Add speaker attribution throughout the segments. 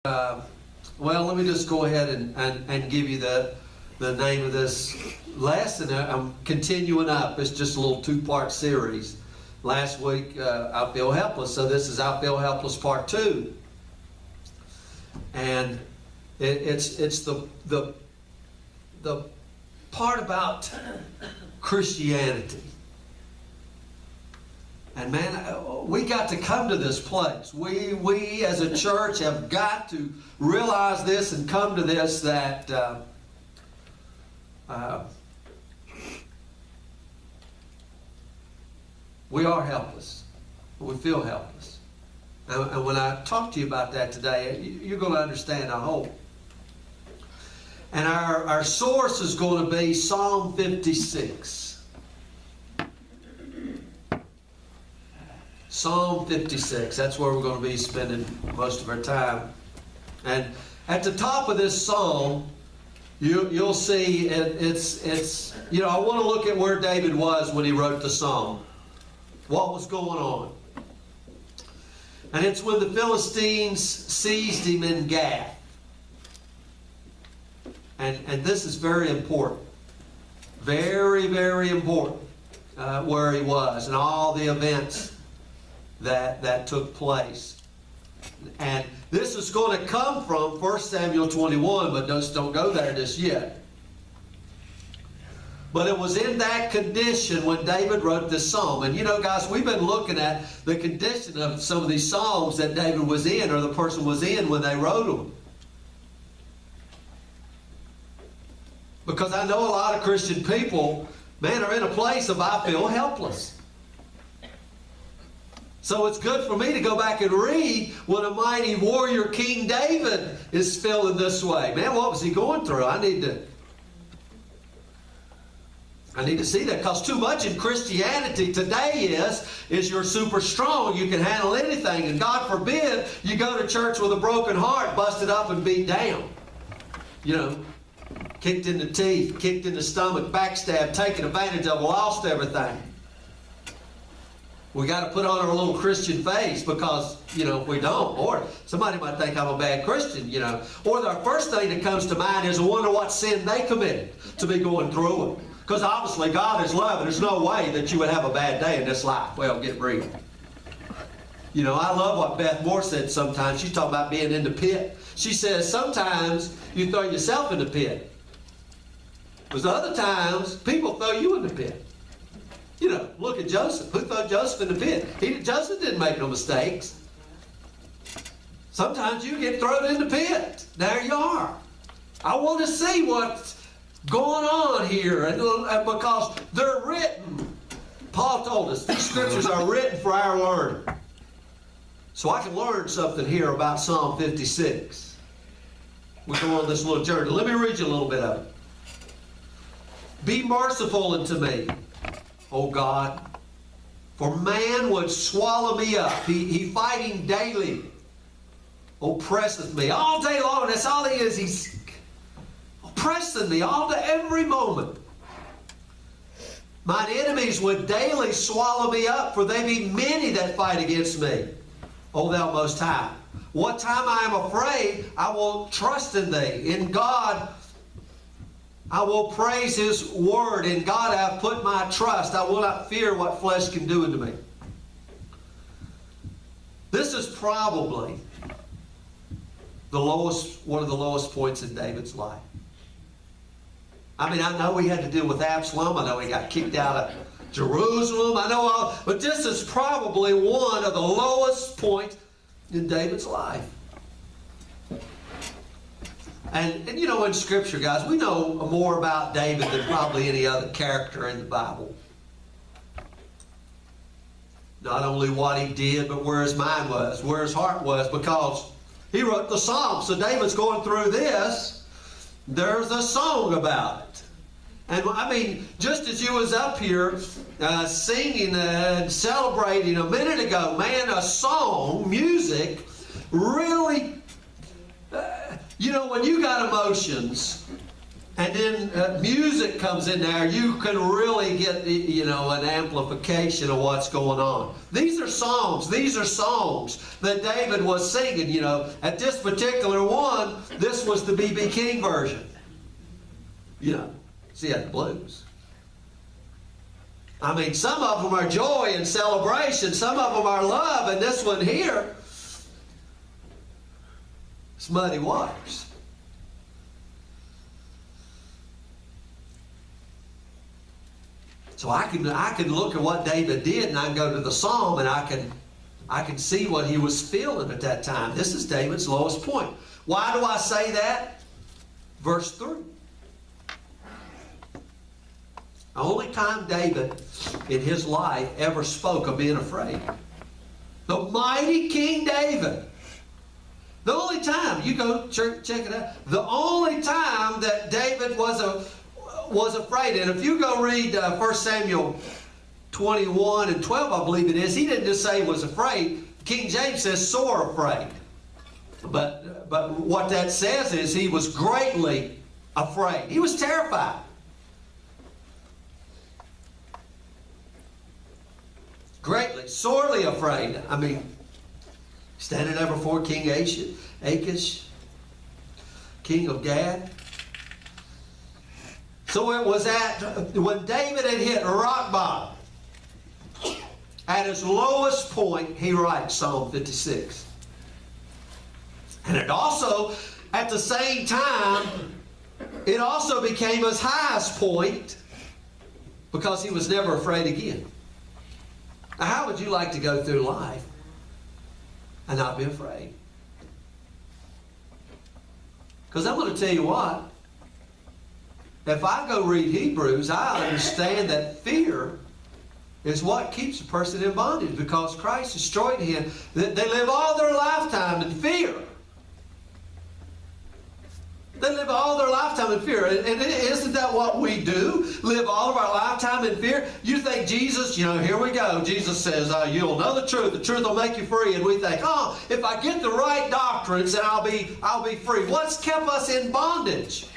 Speaker 1: Well, let me just go ahead and give you the name of this lesson. I'm continuing up. It's just a little two-part series. Last week, I Feel Helpless. So this is I Feel Helpless Part 2. And it's the part about Christianity. And man, we got to come to this place. We as a church have got to realize this and come to this, that we are helpless. We feel helpless. And when I talk to you about that today, you're going to understand, I hope. And our source is going to be Psalm 56. Psalm 56, that's where we're going to be spending most of our time. And at the top of this psalm, you'll see it's I want to look at where David was when he wrote the psalm. What was going on? And it's when the Philistines seized him in Gath. And this is very important. Very, very important where he was and all the events that took place. And this is going to come from 1 Samuel 21, but don't go there just yet. But it was in that condition when David wrote this psalm. And guys, we've been looking at the condition of some of these psalms that David was in, or the person was in when they wrote them. Because I know a lot of Christian people, man, are in a place of I feel helpless. So it's good for me to go back and read when a mighty warrior King David is feeling this way. Man, what was he going through? I need to see that, because too much in Christianity today is you're super strong, you can handle anything, and God forbid you go to church with a broken heart, busted up and beat down. Kicked in the teeth, kicked in the stomach, backstabbed, taken advantage of, lost everything. We got to put on our little Christian face, because, if we don't, or somebody might think I'm a bad Christian, Or the first thing that comes to mind is, I wonder what sin they committed to be going through it. Because obviously God is love, and there's no way that you would have a bad day in this life. Well, get real. I love what Beth Moore said sometimes. She's talking about being in the pit. She says, sometimes you throw yourself in the pit. Because other times, people throw you in the pit. Look at Joseph. Who threw Joseph in the pit? Joseph didn't make no mistakes. Sometimes you get thrown in the pit. There you are. I want to see what's going on here. And because they're written. Paul told us these scriptures are written for our learning. So I can learn something here about Psalm 56. We go on this little journey. Let me read you a little bit of it. Be merciful unto me, O God, for man would swallow me up. He fighting daily, oppresseth me all day long. That's all he is. He's oppressing me all day, every moment. Mine enemies would daily swallow me up, for they be many that fight against me. O thou Most High, what time I am afraid, I will trust in thee. In God I will praise His word. In God I have put my trust. I will not fear what flesh can do unto me. This is probably one of the lowest points in David's life. I know he had to deal with Absalom. I know he got kicked out of Jerusalem. But this is probably one of the lowest points in David's life. And in Scripture, guys, we know more about David than probably any other character in the Bible. Not only what he did, but where his mind was, where his heart was, because he wrote the Psalms. So David's going through this. There's a song about it. And just as you was up here singing and celebrating a minute ago, man, a song, music, really... when you got emotions and then music comes in there, you can really get, an amplification of what's going on. These are songs. These are songs that David was singing, At this particular one, this was the B.B. King version. See, he had the blues. I mean, some of them are joy and celebration. Some of them are love. And this one here, it's muddy waters. So I can look at what David did, and I can go to the psalm, and I can see what he was feeling at that time. This is David's lowest point. Why do I say that? Verse 3. The only time David in his life ever spoke of being afraid. The mighty King David. The only time, you go check it out. The only time that David was afraid. And if you go read 1 Samuel 21 and 12, I believe it is, he didn't just say he was afraid. King James says sore afraid. But what that says is he was greatly afraid. He was terrified. Greatly, sorely afraid. I mean, standing there before King Achish, king of Gad. So it was when David had hit rock bottom, at his lowest point, he writes Psalm 56. And it also, at the same time, it also became his highest point because he was never afraid again. Now, how would you like to go through life and not be afraid? Because I'm going to tell you what, if I go read Hebrews, I understand that fear is what keeps a person in bondage, because Christ destroyed him. They live all their lifetime in fear. They live all their lifetime in fear. And isn't that what we do? Live all of our lifetime in fear? You think Jesus, here we go. Jesus says, you'll know the truth. The truth will make you free. And we think, if I get the right doctrines, then I'll be free. What's kept us in bondage?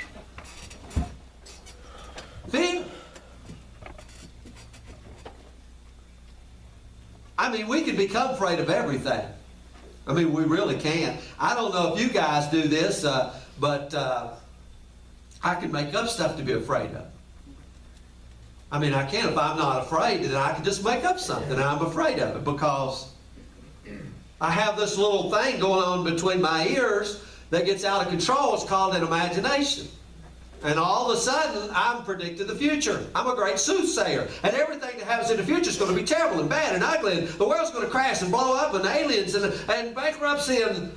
Speaker 1: Fear. I mean, we can become afraid of everything. I mean, we really can. I don't know if you guys do this, but I can make up stuff to be afraid of. I mean, I can. If I'm not afraid, then I can just make up something and I'm afraid of it, because I have this little thing going on between my ears that gets out of control. It's called an imagination. And all of a sudden, I'm predicting the future. I'm a great soothsayer. And everything that happens in the future is going to be terrible and bad and ugly. And the world's going to crash and blow up, and aliens and bankruptcy and,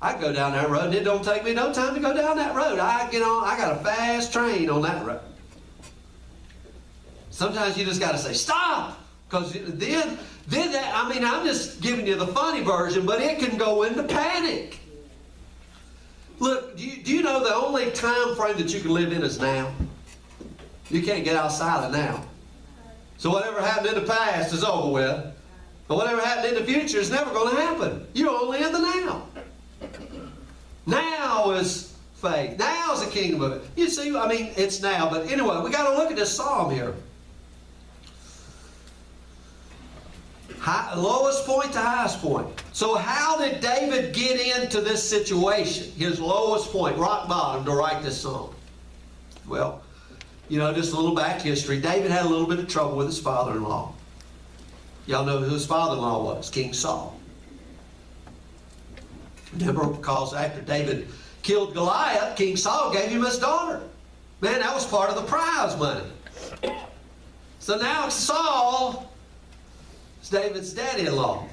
Speaker 1: I go down that road, and it don't take me no time to go down that road. I got a fast train on that road. Sometimes you just got to say, stop! Because then I'm just giving you the funny version, but it can go into panic. Look, do you know the only time frame that you can live in is now? You can't get outside of now. So whatever happened in the past is over with. But whatever happened in the future is never going to happen. You're only in the now. Now is faith. Now is the kingdom of it. You see, it's now. But anyway, we got to look at this psalm here. Lowest point to highest point. So how did David get into this situation? His lowest point, rock bottom, to write this song. Well, just a little back history. David had a little bit of trouble with his father-in-law. Y'all know who his father-in-law was? King Saul. Remember, because after David killed Goliath, King Saul gave him his daughter. Man, that was part of the prize money. So now Saul is David's daddy-in-law.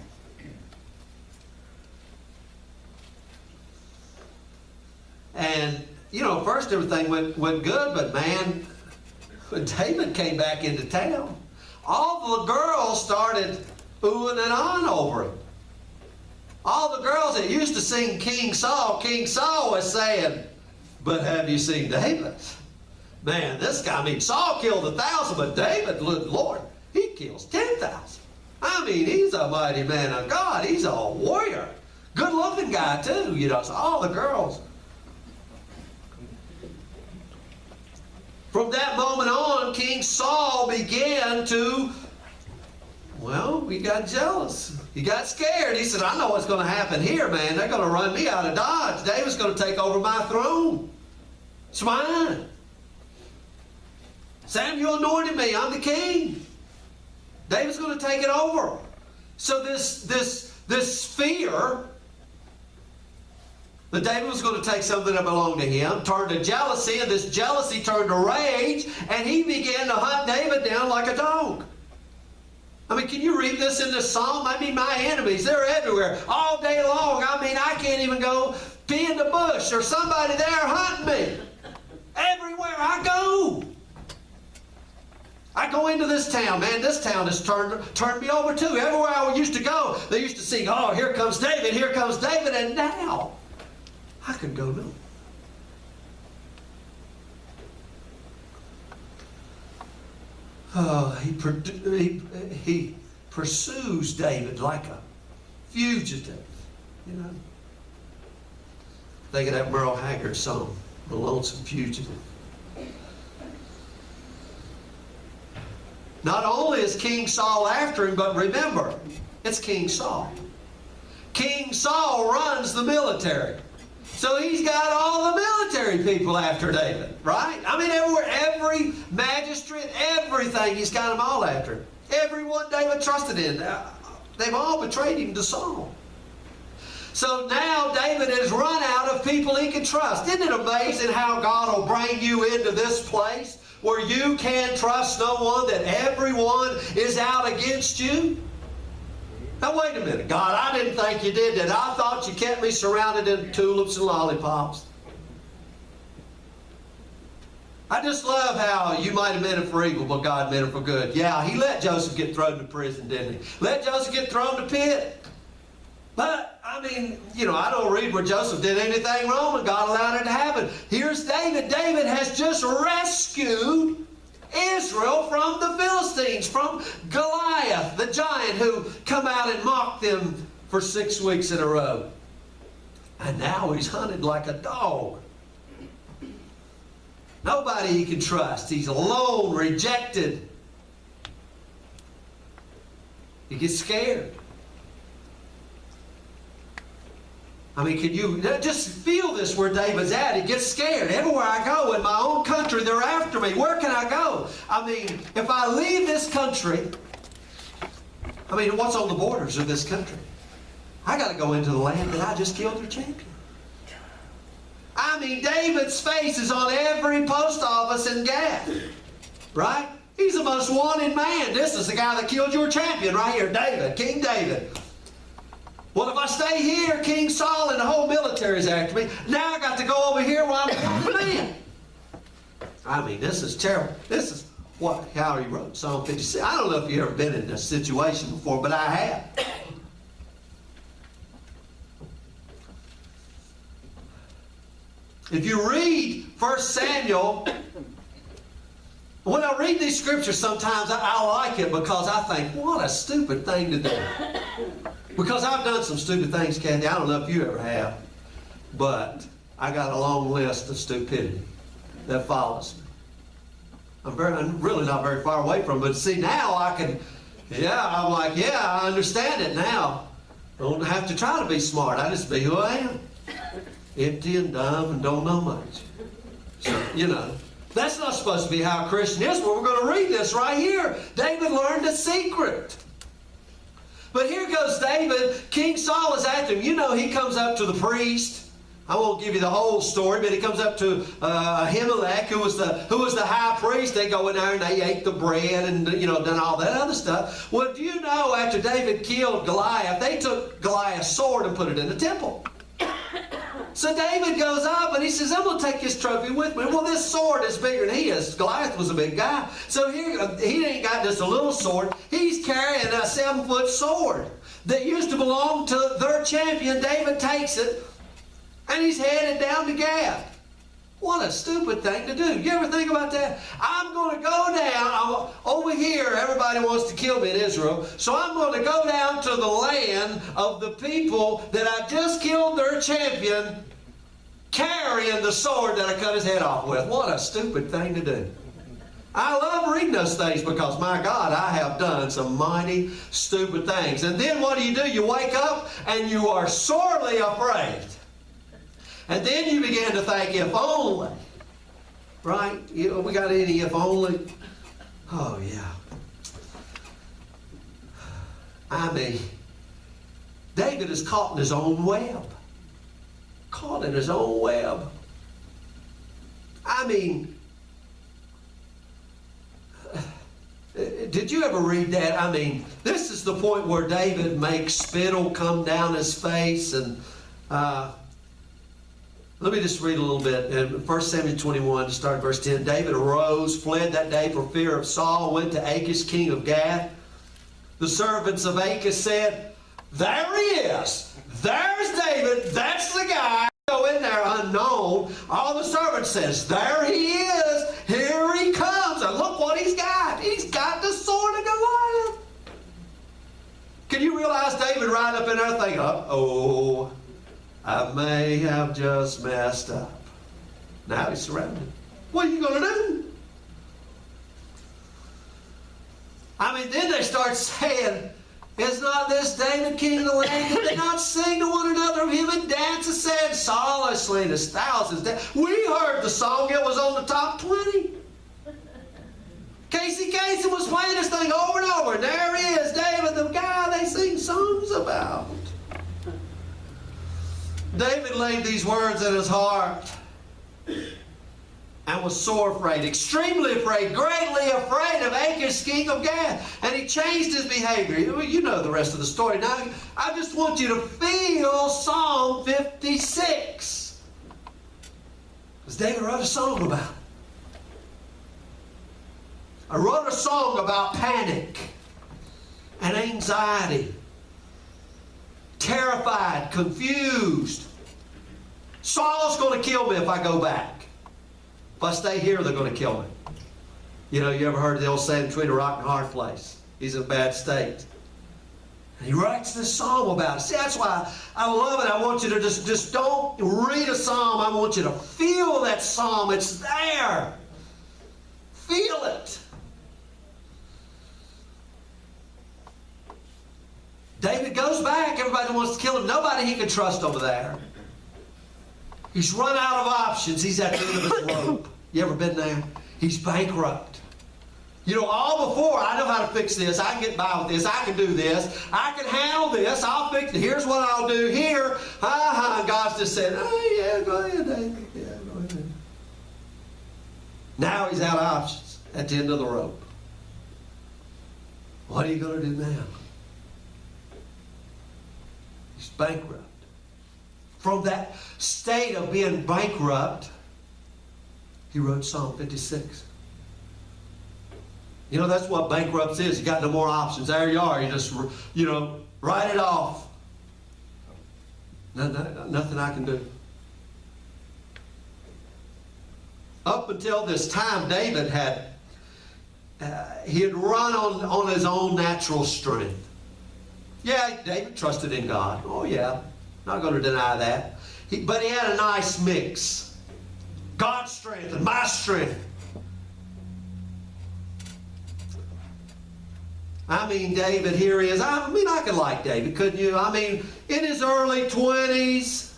Speaker 1: And, first everything went good, but man, when David came back into town, all the girls started oohing and ahhing over him. All the girls that used to sing King Saul was saying, but have you seen David? Man, this guy, Saul killed 1,000, but David, Lord, he kills 10,000. He's a mighty man of God. He's a warrior. Good looking guy too, so all the girls. From that moment on, King Saul began to, well, he got jealous. He got scared. He said, I know what's going to happen here, man. They're going to run me out of Dodge. David's going to take over my throne. It's mine. Samuel anointed me. I'm the king. David's going to take it over. So this fear that David was going to take something that belonged to him turned to jealousy, and this jealousy turned to rage, and he began to hunt David down like a dog. I mean, can you read this in this psalm? I mean, my enemies, they're everywhere all day long. I mean, I can't even go pee in the bush. There's somebody there hunting me. Everywhere I go. I go into this town, man. This town has turned me over too. Everywhere I used to go, they used to sing, oh, here comes David, here comes David. And now, I can go no. Oh, he pursues David like a fugitive, you know. Think of that Merle Haggard song, The Lonesome Fugitive. Not only is King Saul after him, but remember, it's King Saul. King Saul runs the military. So he's got all the military people after David, right? I mean, everywhere, every magistrate, everything, he's got them all after him. Everyone David trusted in, they've all betrayed him to Saul. So now David has run out of people he can trust. Isn't it amazing how God will bring you into this place where you can't trust no one, that everyone is out against you? Now, wait a minute. God, I didn't think you did that. I thought you kept me surrounded in tulips and lollipops. I just love how you might have meant it for evil, but God meant it for good. Yeah, he let Joseph get thrown to prison, didn't he? Let Joseph get thrown to pit. But, I mean, you know, I don't read where Joseph did anything wrong and God allowed it to happen. Here's David. David has just rescued Israel from the Philistines, from Goliath, the giant who come out and mocked them for 6 weeks in a row. And now he's hunted like a dog. Nobody he can trust. He's alone, rejected. He gets scared. I mean, can you just feel this where David's at? He gets scared. Everywhere I go in my own country, they're after me. Where can I go? I mean, if I leave this country, I mean, what's on the borders of this country? I got to go into the land that I just killed their champion. I mean, David's face is on every post office in Gath, right? He's the most wanted man. This is the guy that killed your champion right here, David, King David. Well, if I stay here, King Saul and the whole military is after me. Now I got to go over here where I'm a man. I mean, this is terrible. This is how he wrote Psalm 56. I don't know if you've ever been in this situation before, but I have. If you read 1 Samuel, when I read these scriptures sometimes I like it because I think, what a stupid thing to do. Because I've done some stupid things, Kathy. I don't know if you ever have. But I got a long list of stupidity that follows me. I'm really not very far away from it. But see, now I can, I'm like, I understand it now. I don't have to try to be smart. I just be who I am. Empty and dumb and don't know much. So, you know, that's not supposed to be how a Christian is, but we're going to read this right here. David learned a secret. But here goes David. King Saul is after him. You know, he comes up to the priest. I won't give you the whole story, but he comes up to Ahimelech, who was the high priest. They go in there and they ate the bread and, you know, done all that other stuff. Well, do you know, after David killed Goliath, they took Goliath's sword and put it in the temple. So David goes up and he says, I'm going to take this trophy with me. Well, this sword is bigger than he is. Goliath was a big guy. So here, he ain't got just a little sword. He's carrying a 7-foot sword that used to belong to their champion. David takes it and he's headed down to Gath. What a stupid thing to do. You ever think about that? I'm going to go down. Over here, everybody wants to kill me in Israel. So I'm going to go down to the land of the people that I just killed their champion, carrying the sword that I cut his head off with. What a stupid thing to do. I love reading those things because, my God, I have done some mighty stupid things. And then what do? You wake up and you are sorely afraid. And then you begin to think, if only. Right? We got any if only? Oh, yeah. I mean, David is caught in his own web. Caught in his own web. I mean, did you ever read that? I mean, this is the point where David makes spittle come down his face. And let me just read a little bit. In 1 Samuel 21, to start verse 10. David arose, fled that day for fear of Saul, went to Achish, king of Gath. The servants of Achish said, there he is. There's David. That's the guy. Go in there unknown. All the servants says, there he is. Here he comes. And look what he's got. He's got the sword of Goliath. Can you realize David right up in there thinking, uh-oh, I may have just messed up. Now he's surrounded. What are you going to do? I mean, then they start saying, is not this David king of the land? Did they not sing to one another of him and dance and said, Saul has slain his thousands? We heard the song. It was on the top 20. Casey Kasem was playing this thing over and over. And there he is, David, the guy they sing songs about. David laid these words in his heart and was sore afraid, extremely afraid, greatly afraid of Achish, king of Gath. And he changed his behavior. You know the rest of the story. Now, I just want you to feel Psalm 56. Because David wrote a song about it. I wrote a song about panic and anxiety. Terrified, confused. Saul's going to kill me if I go back. If I stay here, they're going to kill me. You know, you ever heard the old saying, between a rock and a hard place? He's in a bad state. And he writes this psalm about it. See, that's why I love it. I want you to just don't read a psalm. I want you to feel that psalm. It's there. Feel it. David goes back. Everybody wants to kill him. Nobody he can trust over there. He's run out of options. He's at the end of his rope. You ever been there? He's bankrupt. You know, all before, I know how to fix this. I can get by with this. I can do this. I can handle this. I'll fix it. Here's what I'll do here. And God's just saying, oh, yeah, go ahead, David. Yeah, go ahead. Now he's out of options at the end of the rope. What are you going to do now? He's bankrupt. From that state of being bankrupt, he wrote Psalm 56. You know, that's what bankruptcy is. You got no more options. There you are. You just, write it off. Nothing I can do. Up until this time, David had run on his own natural strength. Yeah, David trusted in God. Oh, yeah. Not going to deny that. But he had a nice mix. God's strength and my strength. I mean, David, here he is. I could like David, couldn't you? I mean, in his early 20s,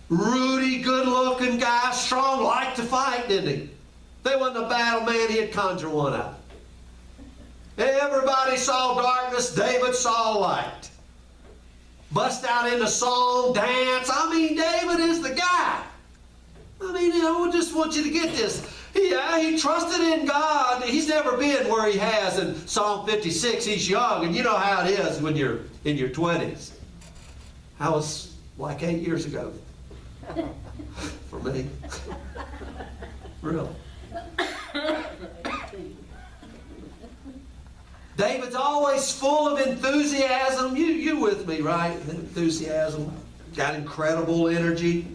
Speaker 1: Rudy, good-looking guy, strong, liked to fight, didn't he? If there wasn't a battle man, he'd conjure one up. Everybody saw darkness, David saw light. Bust out into song, dance. I mean, David is the guy. I mean, I just want you to get this. He trusted in God. He's never been where he has in Psalm 56. He's young, and you know how it is when you're in your 20s. That was like 8 years ago for me. Really. David's always full of enthusiasm. You with me, right? Enthusiasm. Got incredible energy.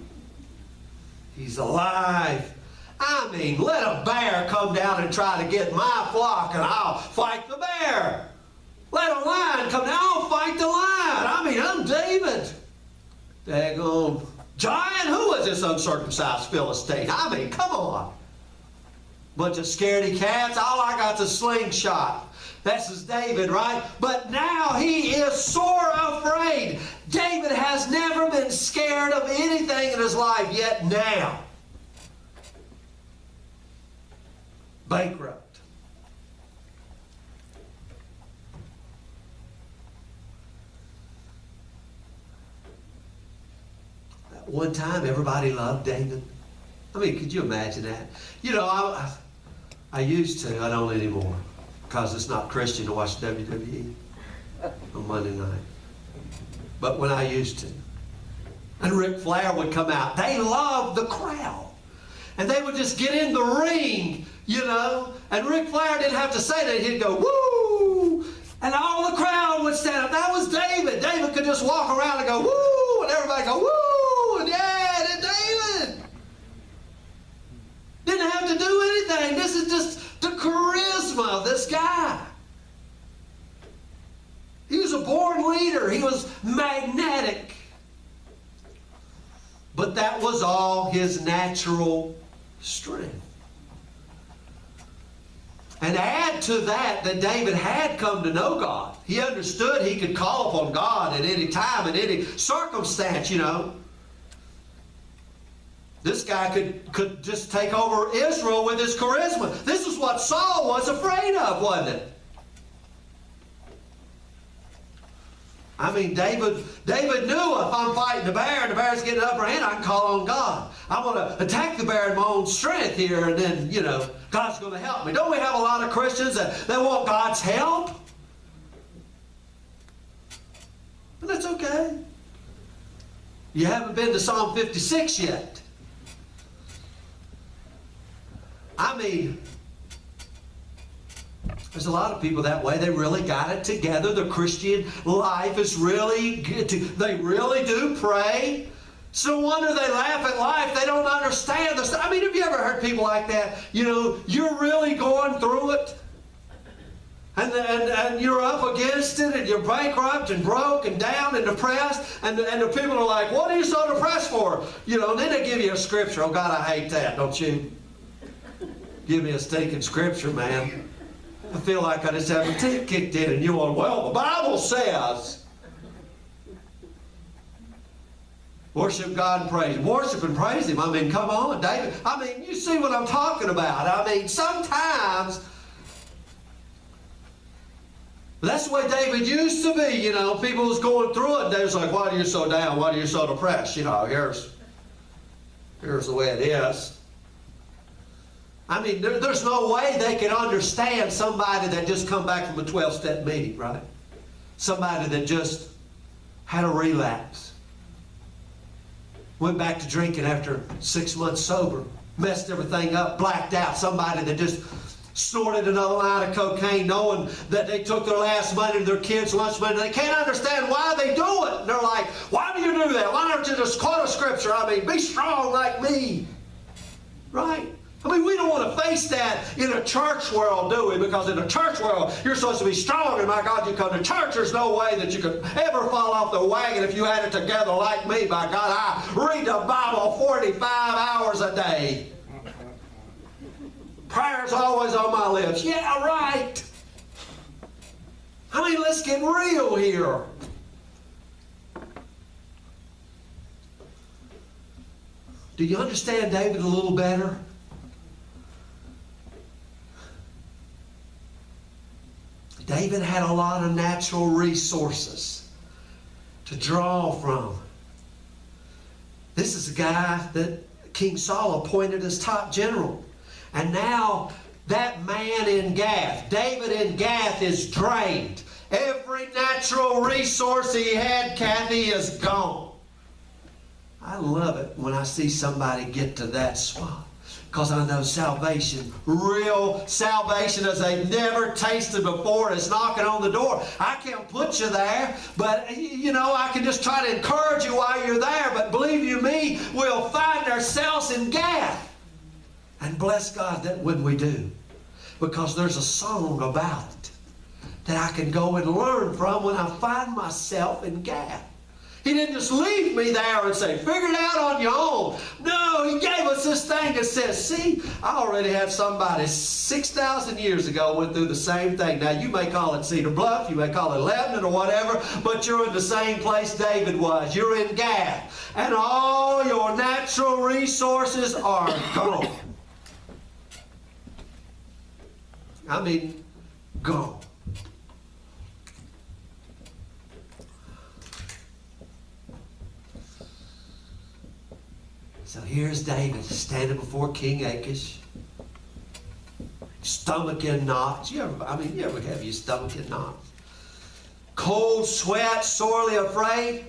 Speaker 1: He's alive. I mean, let a bear come down and try to get my flock and I'll fight the bear. Let a lion come down, I'll fight the lion. I mean, I'm David. Daggone giant, who is this uncircumcised Philistine? I mean, come on. Bunch of scaredy cats. All I got's a slingshot. That's his David, right? But now he is sore afraid. David has never been scared of anything in his life, yet now, bankrupt. One time, everybody loved David. I mean, could you imagine that? You know, I used to. I don't anymore. Because it's not Christian to watch WWE on Monday night. But when I used to. And Ric Flair would come out. They loved the crowd. And they would just get in the ring, you know. And Ric Flair didn't have to say that. He'd go, woo! And all the crowd would stand up. That was David. David could just walk around and go, woo! And everybody go, woo! And yeah, it's David! Didn't have to do anything. This is just the charisma of this guy. He was a born leader. He was magnetic. But that was all his natural strength. And add to that David had come to know God. He understood he could call upon God at any time, in any circumstance, you know. This guy could just take over Israel with his charisma. This is what Saul was afraid of, wasn't it? I mean, David knew if I'm fighting the bear and the bear's getting the upper hand, I can call on God. I'm going to attack the bear in my own strength here, and then, you know, God's going to help me. Don't we have a lot of Christians that want God's help? And that's okay. You haven't been to Psalm 56 yet. I mean, there's a lot of people that way. They really got it together. The Christian life is really good. They really do pray. It's no wonder they laugh at life. They don't understand this. I mean, have you ever heard people like that? You know, you're really going through it. And you're up against it, and you're bankrupt and broke and down and depressed. And the people are like, what are you so depressed for? You know, and then they give you a scripture. Oh, God, I hate that, don't you? Give me a stinking scripture, man. I feel like I just have a teeth kicked in, and you're going, well, the Bible says. Worship God and praise Him. Worship and praise Him. I mean, come on, David. I mean, you see what I'm talking about. I mean, sometimes that's the way David used to be. You know, people was going through it, and they was like, why are you so down? Why are you so depressed? You know, here's the way it is. I mean, there's no way they can understand somebody that just come back from a 12-step meeting, right? Somebody that just had a relapse. Went back to drinking after 6 months sober. Messed everything up, blacked out. Somebody that just snorted another line of cocaine knowing that they took their last money to their kids' lunch money. They can't understand why they do it. And they're like, why do you do that? Why don't you just quote a scripture? I mean, be strong like me. Right? I mean, we don't want to face that in a church world, do we? Because in a church world, you're supposed to be strong, and my God, you come to church, there's no way that you could ever fall off the wagon if you had it together like me. By God, I read the Bible 45 hours a day. Prayer's always on my lips. Yeah, right. I mean, let's get real here. Do you understand David a little better? David had a lot of natural resources to draw from. This is a guy that King Saul appointed as top general. And now that man in Gath, David in Gath, is drained. Every natural resource he had, Kathy, is gone. I love it when I see somebody get to that spot. Because I know salvation, real salvation as they've never tasted before, is knocking on the door. I can't put you there, but, you know, I can just try to encourage you while you're there. But believe you me, we'll find ourselves in Gath. And bless God that when we do. Because there's a song about it that I can go and learn from when I find myself in Gath. He didn't just leave me there and say, figure it out on your own. No, he gave us this thing that says, see, I already had somebody 6,000 years ago went through the same thing. Now, you may call it Cedar Bluff, you may call it Lebanon or whatever, but you're in the same place David was. You're in Gath. And all your natural resources are gone. I mean, gone. So here's David standing before King Achish, stomach in knots. You ever have your stomach in knots? Cold sweat, sorely afraid.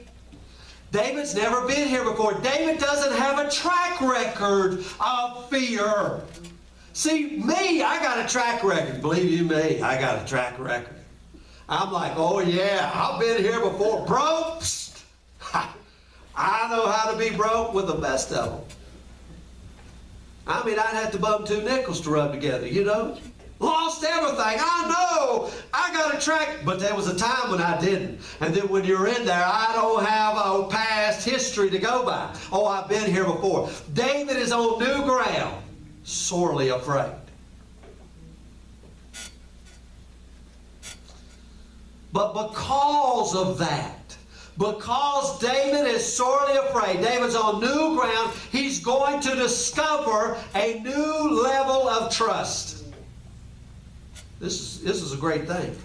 Speaker 1: David's never been here before. David doesn't have a track record of fear. See, me, I got a track record. Believe you me, I got a track record. I'm like, oh yeah, I've been here before. Broke? I know how to be broke with the best of them. I mean, I'd have to bum 2 nickels to rub together, you know. Lost everything. I know. I got a track. But there was a time when I didn't. And then when you're in there, I don't have a past history to go by. Oh, I've been here before. David is on new ground, sorely afraid. But because of that, because David is sorely afraid, David's on new ground, he's going to discover a new level of trust. This is a great thing.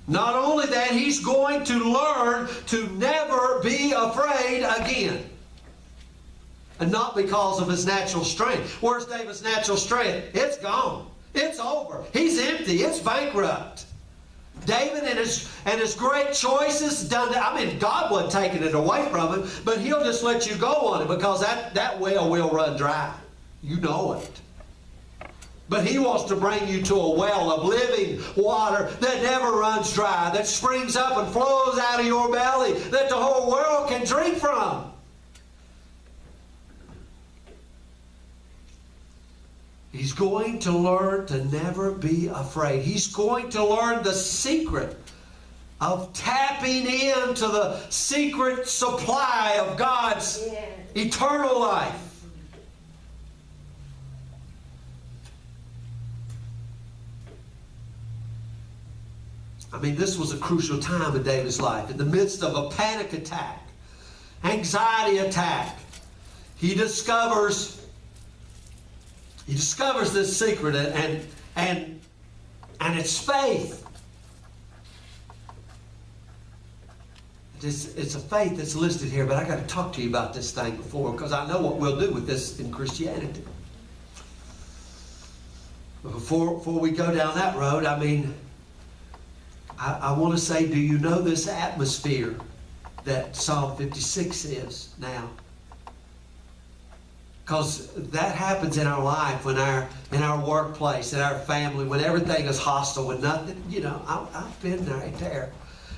Speaker 1: Not only that, he's going to learn to never be afraid again. And not because of his natural strength. Where's David's natural strength? It's gone. It's over. He's empty. It's bankrupt. David and his great choices done that. I mean, God wasn't taking it away from him, but he'll just let you go on it because that well will run dry. You know it. But he wants to bring you to a well of living water that never runs dry, that springs up and flows out of your belly, that the whole world can drink from. He's going to learn to never be afraid. He's going to learn the secret of tapping into the secret supply of God's eternal life. I mean, this was a crucial time in David's life. In the midst of a panic attack, anxiety attack, he discovers this secret, and it's faith. It's a faith that's listed here, but I got to talk to you about this thing before, because I know what we'll do with this in Christianity. But before we go down that road, I mean, I want to say, do you know this atmosphere that Psalm 56 is now? Because that happens in our life, in our workplace, in our family, when everything is hostile, when nothing, you know, I've been right there.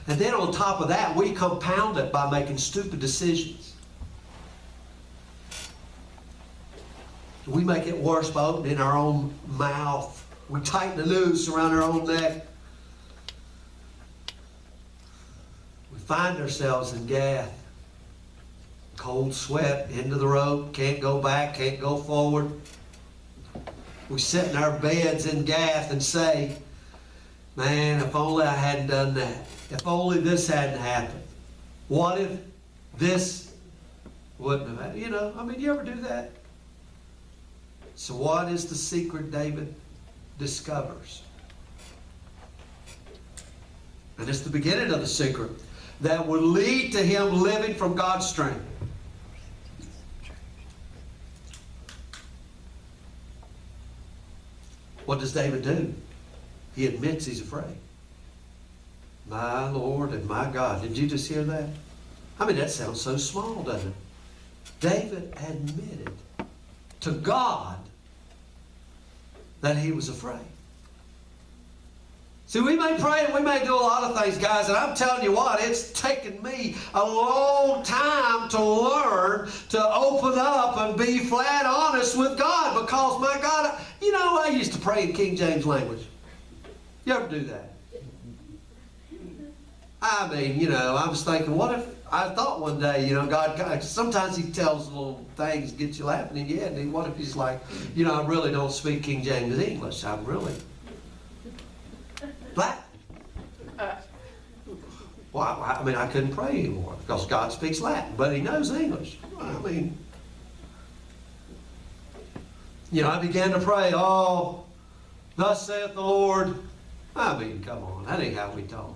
Speaker 1: And then on top of that, we compound it by making stupid decisions. We make it worse by opening our own mouth. We tighten the noose around our own neck. We find ourselves in Gath. Cold sweat, into the rope, can't go back, can't go forward. We sit in our beds in Gath and say, man, if only I hadn't done that. If only this hadn't happened. What if this wouldn't have happened? You know, I mean, you ever do that? So what is the secret David discovers? And it's the beginning of the secret that would lead to him living from God's strength. What does David do? He admits he's afraid. My Lord and my God. Did you just hear that? I mean, that sounds so small, doesn't it? David admitted to God that he was afraid. See, we may pray and we may do a lot of things, guys, and I'm telling you what, it's taken me a long time to learn to open up and be flat honest with God, because, my God, you know, I used to pray in King James language. You ever do that? I mean, you know, I was thinking, what if, I thought one day, you know, God, sometimes He tells little things, get you laughing in your head. And what if He's like, you know, I really don't speak King James English. I'm really black. Well, I mean, I couldn't pray anymore because God speaks Latin, but He knows English. I mean, you know, I began to pray, oh, thus saith the Lord. I mean, come on, that ain't how we talk.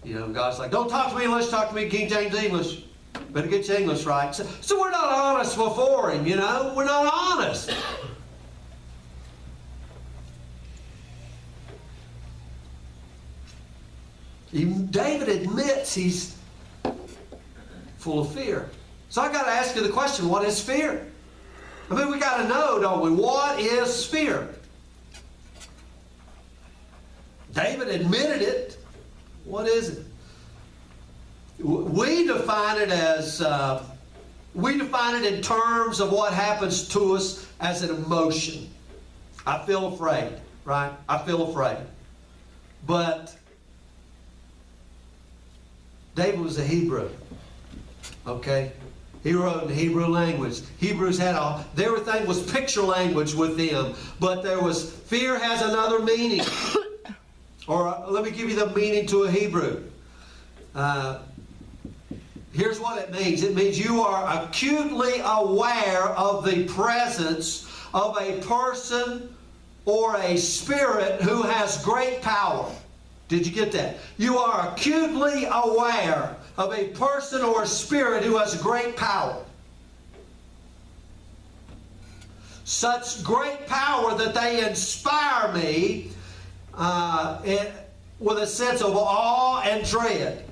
Speaker 1: You know, God's like, don't talk to me unless you talk to me King James English. Better get your English right. So we're not honest before Him, you know. We're not honest. Even David admits he's full of fear. So I got to ask you the question, what is fear? I mean, we got to know, don't we? What is fear? David admitted it. What is it? We define it as, we define it in terms of what happens to us as an emotion. I feel afraid, right? I feel afraid. But David was a Hebrew, okay? He wrote in the Hebrew language. Hebrews had everything was picture language with them. But fear has another meaning. Or let me give you the meaning to a Hebrew. Here's what it means. It means you are acutely aware of the presence of a person or a spirit who has great power. Did you get that? You are acutely aware of a person or a spirit who has great power. Such great power that they inspire me with a sense of awe and dread.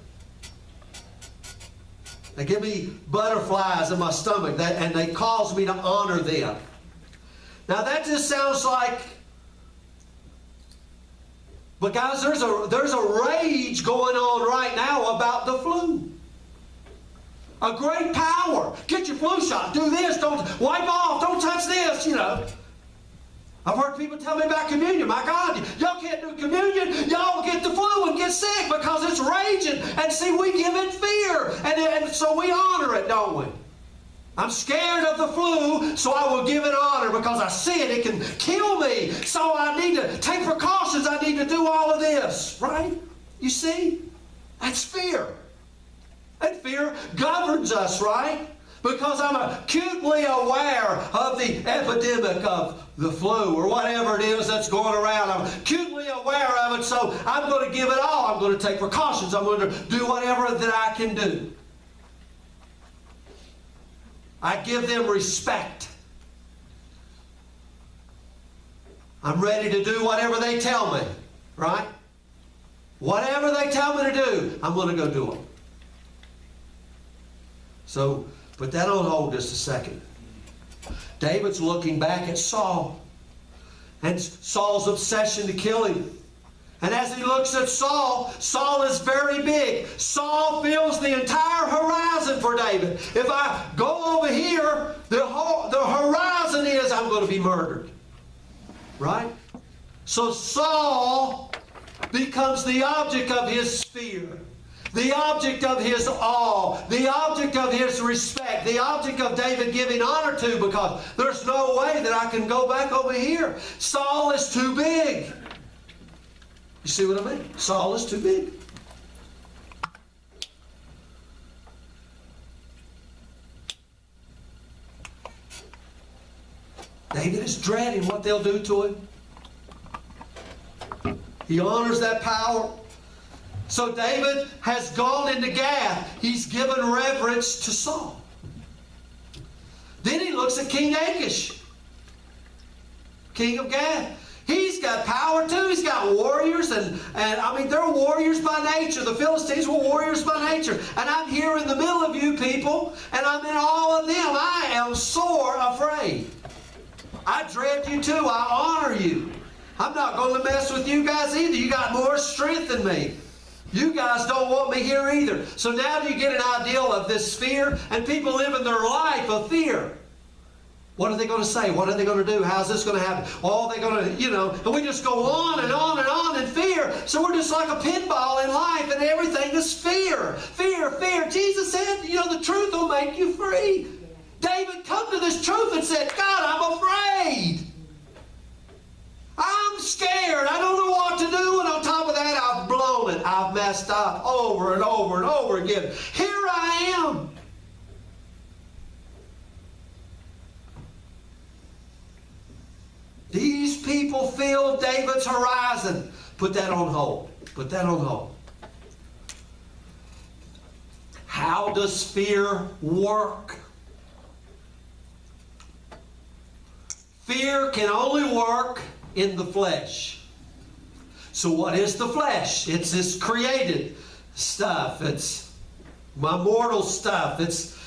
Speaker 1: They give me butterflies in my stomach, and they cause me to honor them. Now that just sounds like, but guys, there's a rage going on right now about the flu. A great power. Get your flu shot. Do this. Don't wipe off. Don't touch this. You know. I've heard people tell me about communion. My God, y'all can't do communion. Y'all will get the flu and get sick because it's raging. And see, we give it fear. And so we honor it, don't we? I'm scared of the flu, so I will give it honor because I see it. It can kill me. So I need to take precautions. I need to do all of this. Right? You see? That's fear. And fear governs us, right? Because I'm acutely aware of the epidemic of the flu or whatever it is that's going around. I'm acutely aware of it, so I'm going to give it all. I'm going to take precautions. I'm going to do whatever that I can do. I give them respect. I'm ready to do whatever they tell me, right? Whatever they tell me to do, I'm going to go do it. So, put that on hold just a second. David's looking back at Saul and Saul's obsession to kill him. And as he looks at Saul, Saul is very big. Saul fills the entire horizon for David. If I go over here, the horizon is I'm going to be murdered. Right? So Saul becomes the object of his fear. The object of his awe, the object of his respect, the object of David giving honor to, because there's no way that I can go back over here. Saul is too big. You see what I mean? Saul is too big. David is dreading what they'll do to him. He honors that power. So David has gone into Gath. He's given reverence to Saul. Then he looks at King Achish, king of Gath. He's got power too. He's got warriors, and I mean, they're warriors by nature. The Philistines were warriors by nature. And I'm here in the middle of you people, and I'm in all of them. I am sore afraid. I dread you too. I honor you. I'm not going to mess with you guys either. You got more strength than me. You guys don't want me here either. So now you get an idea of this fear, and people living their life of fear. What are they going to say? What are they going to do? How's this going to happen? Oh, they're going to, and we just go on and on and on in fear. So we're just like a pinball in life, and everything is fear. Fear, fear. Jesus said, the truth will make you free. David come to this truth and said, God, I'm afraid. I'm scared. I don't know what to do. And on top of that, I've blown it. I've messed up over and over and over again. Here I am. These people filled David's horizon. Put that on hold. Put that on hold. How does fear work? Fear can only work in the flesh. So what is the flesh? It's this created stuff. It's my mortal stuff. It's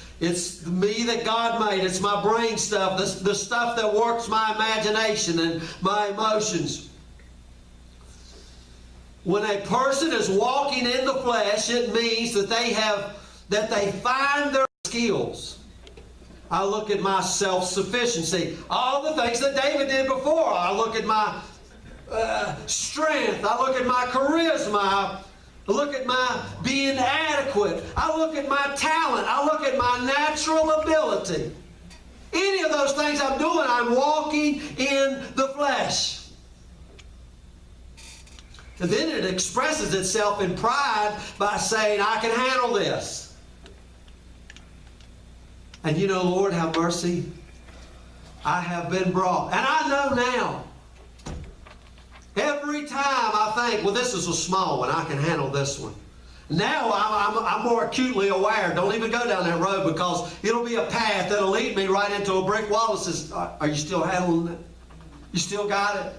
Speaker 1: me that God made. It's my brain stuff. The stuff that works my imagination and my emotions. When a person is walking in the flesh, it means that they find their skills. I look at my self-sufficiency. All the things that David did before. I look at my strength. I look at my charisma. I look at my being adequate. I look at my talent. I look at my natural ability. Any of those things I'm doing, I'm walking in the flesh. And then it expresses itself in pride by saying, I can handle this. And Lord, have mercy. I have been brought. And I know now. Every time I think, well, this is a small one. I can handle this one. Now I'm more acutely aware. Don't even go down that road, because it'll be a path that'll lead me right into a brick wall that says, are you still handling it? You still got it?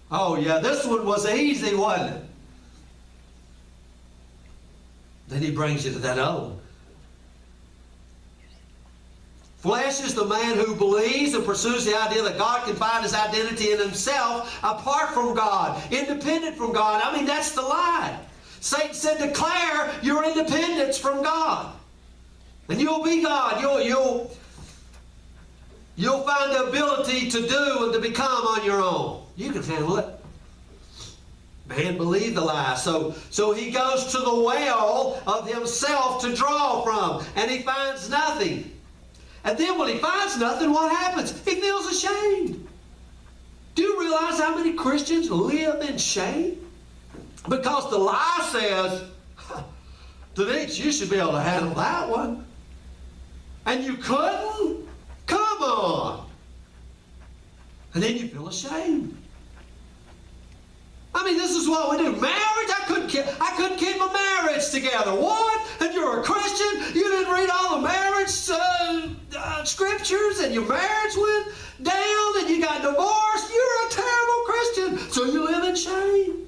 Speaker 1: Oh, yeah, this one was easy, wasn't it? Then he brings you to that other one. Flesh is the man who believes and pursues the idea that God can find his identity in himself apart from God, independent from God. I mean, that's the lie. Satan said, declare your independence from God, and you'll be God. You'll find the ability to do and to become on your own. You can handle it. Man believed the lie. So he goes to the well of himself to draw from, and he finds nothing. And then when he finds nothing, what happens? He feels ashamed. Do you realize how many Christians live in shame? Because the lie says, Denise, you should be able to handle that one. And you couldn't? Come on. And then you feel ashamed. I mean, this is what we do. Marriage, I couldn't keep a marriage together. What? And you're a Christian? You didn't read all the marriage scriptures, and your marriage went down, and you got divorced. You're a terrible Christian. So you live in shame.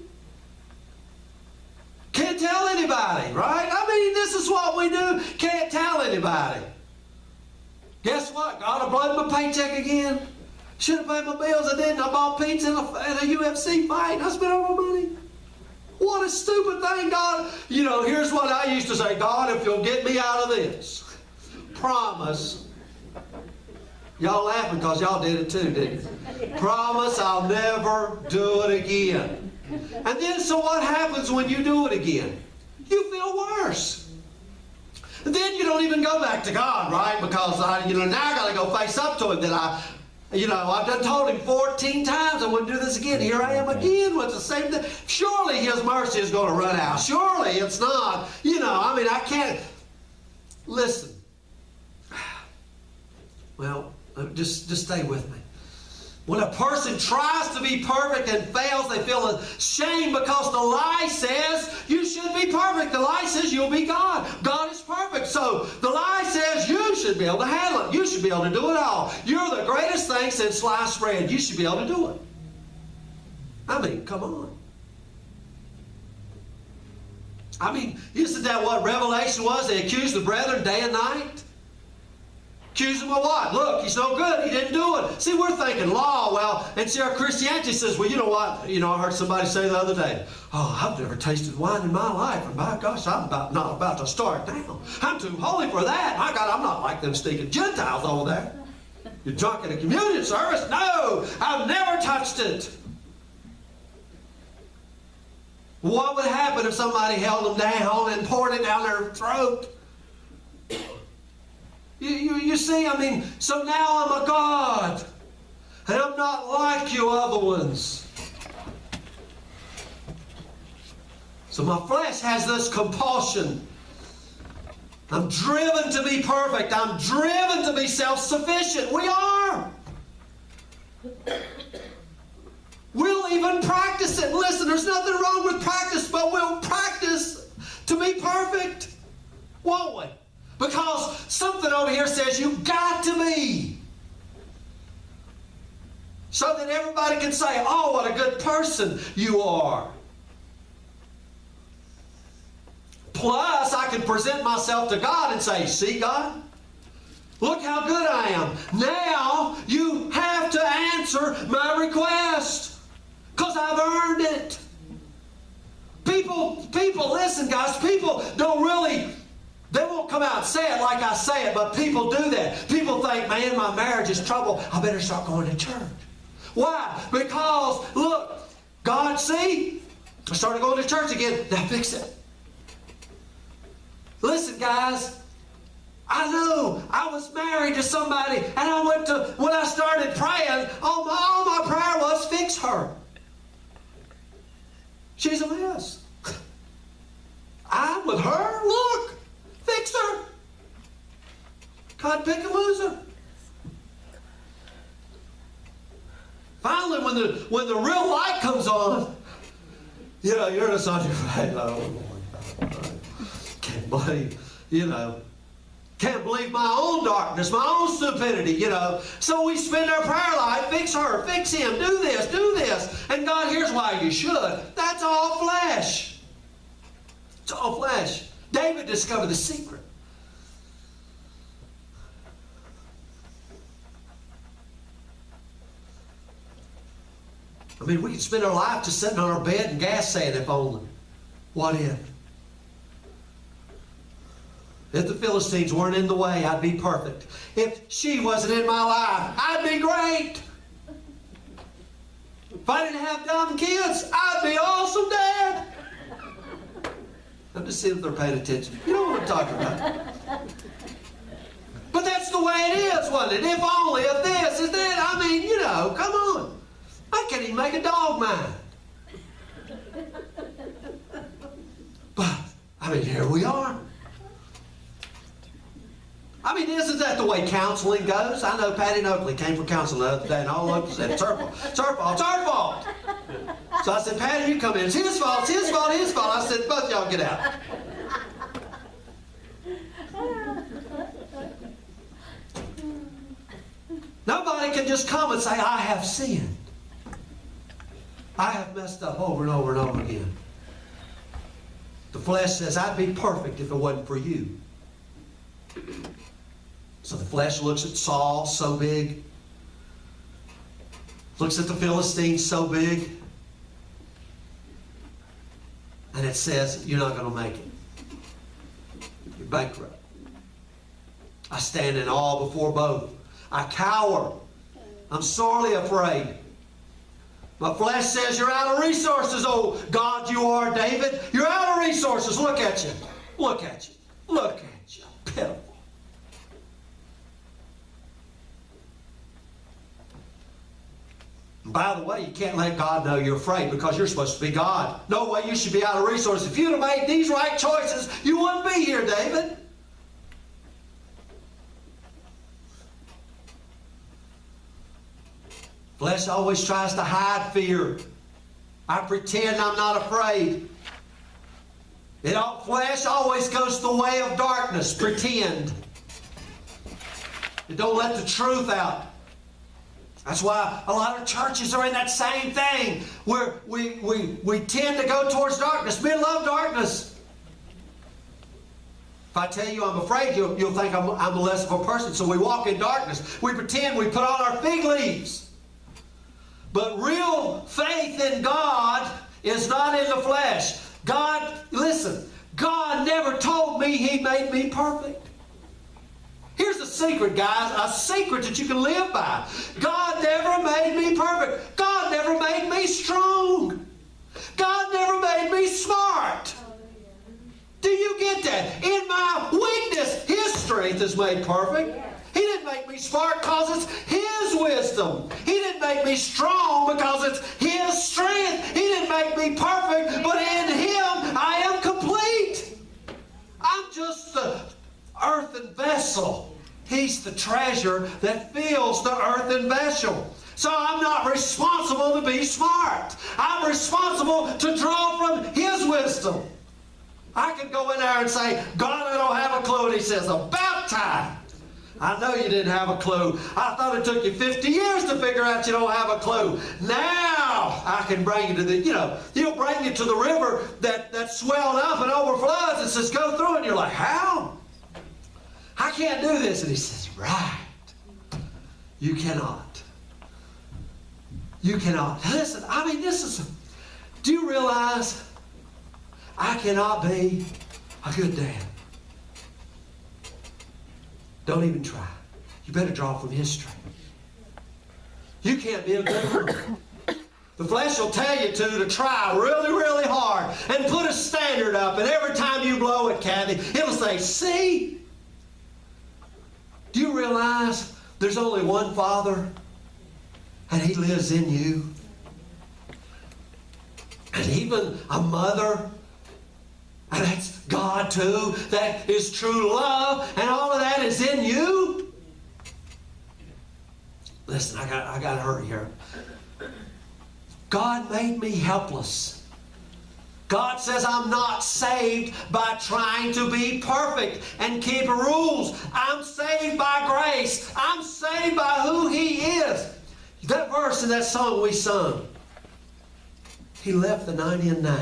Speaker 1: Can't tell anybody, right? I mean, this is what we do. Can't tell anybody. Guess what? God will blow my paycheck again. Should have paid my bills. I didn't. I bought pizza in a UFC fight. I spent all my money. What a stupid thing, God. Here's what I used to say. God, if you'll get me out of this, promise. Y'all laughing because y'all did it too, didn't you? Promise I'll never do it again. And then, so what happens when you do it again? You feel worse. And then you don't even go back to God, right? Because now I got to go face up to Him that I've done told Him 14 times I wouldn't do this again. Here I am again with the same thing. Surely His mercy is going to run out. Surely it's not. I can't. Listen. Well, just stay with me. When a person tries to be perfect and fails, they feel ashamed because the lie says you should be perfect. The lie says you'll be God. God is perfect. So the lie says you should be able to handle it. You should be able to do it all. You're the greatest thing since sliced bread. You should be able to do it. I mean, come on. I mean, isn't that what Revelation was? They accused the brethren day and night. Accuse him of what? Look, he's no good. He didn't do it. See, we're thinking law. Well, and see, our Christianity says, well, you know what? I heard somebody say the other day, oh, I've never tasted wine in my life. And by gosh, I'm not about to start now. I'm too holy for that. My God, I'm not like them stinking Gentiles over there. You drunk at a communion service? No, I've never touched it. What would happen if somebody held them down and poured it down their throat? You see, I mean, so now I'm a God. And I'm not like you other ones. So my flesh has this compulsion. I'm driven to be perfect. I'm driven to be self-sufficient. We are. We'll even practice it. Listen, there's nothing wrong with practice, but we'll practice to be perfect. Won't we? Because something over here says you've got to be. So that everybody can say, oh, what a good person you are. Plus, I can present myself to God and say, see, God? Look how good I am. Now, you have to answer my request. Because I've earned it. People, listen, guys, people don't really, they won't come out and say it like I say it, but people do that. People think, man, my marriage is trouble. I better start going to church. Why? Because, look, God, see, I started going to church again. Now fix it. Listen, guys, I know I was married to somebody, and when I started praying, all my prayer was, fix her. She's a mess. I'm with her. Look, fix her. God, pick a loser. Finally, when the real light comes on, you know, you're just on your face. Can't believe my own darkness, my own stupidity, you know. So we spend our prayer life, fix her, fix him, do this, do this. And God, here's why you should. That's all flesh. It's all flesh. David discovered the secret. I mean, we could spend our life just sitting on our bed and gas saying, if only. What if? If the Philistines weren't in the way, I'd be perfect. If she wasn't in my life, I'd be great. If I didn't have dumb kids, I'd be awesome dad. I'm just seeing if they're paying attention. You know what I'm talking about. But that's the way it is, wasn't it? If only, if this, if that. I mean, you know, come on. I can't even make a dog mind. But, I mean, here we are. I mean, isn't that the way counseling goes? I know Patty and Oakley came for counseling the other day, and all of them said, it's her fault, it's her fault, it's her fault. So I said, Patty, you come in. It's his fault, it's his fault, his fault. I said, both y'all get out. Nobody can just come and say, I have sinned. I have messed up over and over and over again. The flesh says, I'd be perfect if it wasn't for you. So the flesh looks at Saul so big, looks at the Philistines so big, and it says, you're not going to make it. You're bankrupt. I stand in awe before both. I cower. I'm sorely afraid. My flesh says, you're out of resources, oh God, you are, David. You're out of resources. Look at you. Look at you. Look at you. Pitiful. By the way, you can't let God know you're afraid because you're supposed to be God. No way you should be out of resources. If you'd have made these right choices, you wouldn't be here, David. Flesh always tries to hide fear. I pretend I'm not afraid. Flesh always goes the way of darkness. Pretend. It don't let the truth out. That's why a lot of churches are in that same thing, where we tend to go towards darkness. Men love darkness. If I tell you I'm afraid, you'll think I'm less of a person, so we walk in darkness. We pretend, we put on our fig leaves. But real faith in God is not in the flesh. God, listen, God never told me He made me perfect. Here's a secret, guys, a secret that you can live by. God never made me perfect. God never made me strong. God never made me smart. Do you get that? In my weakness, His strength is made perfect. He didn't make me smart because it's His wisdom. He didn't make me strong because it's His strength. He didn't make me perfect, but in Him I am complete. I'm just the earthen vessel. He's the treasure that fills the earthen vessel. So I'm not responsible to be smart. I'm responsible to draw from His wisdom. I could go in there and say, God, I don't have a clue. And He says, about time. I know you didn't have a clue. I thought it took you 50 years to figure out you don't have a clue. Now I can bring you to the, He'll bring you to the river that's swelled up and overflows and says, go through. And you're like, how? I can't do this. And He says, right. You cannot. You cannot. Listen, do you realize I cannot be a good dad? Don't even try. You better draw from His strength. You can't be a good one. The flesh will tell you to try really, really hard and put a standard up, and every time you blow it, Kathy, it'll say, see? Do you realize there's only one Father, and He lives in you? And even a mother, and that's God too, that is true love, and all of that is in you. Listen, I got to hurry here. God made me helpless. God says I'm not saved by trying to be perfect and keep rules. I'm saved by grace. I'm saved by who He is. That verse in that song we sung, He left the 99.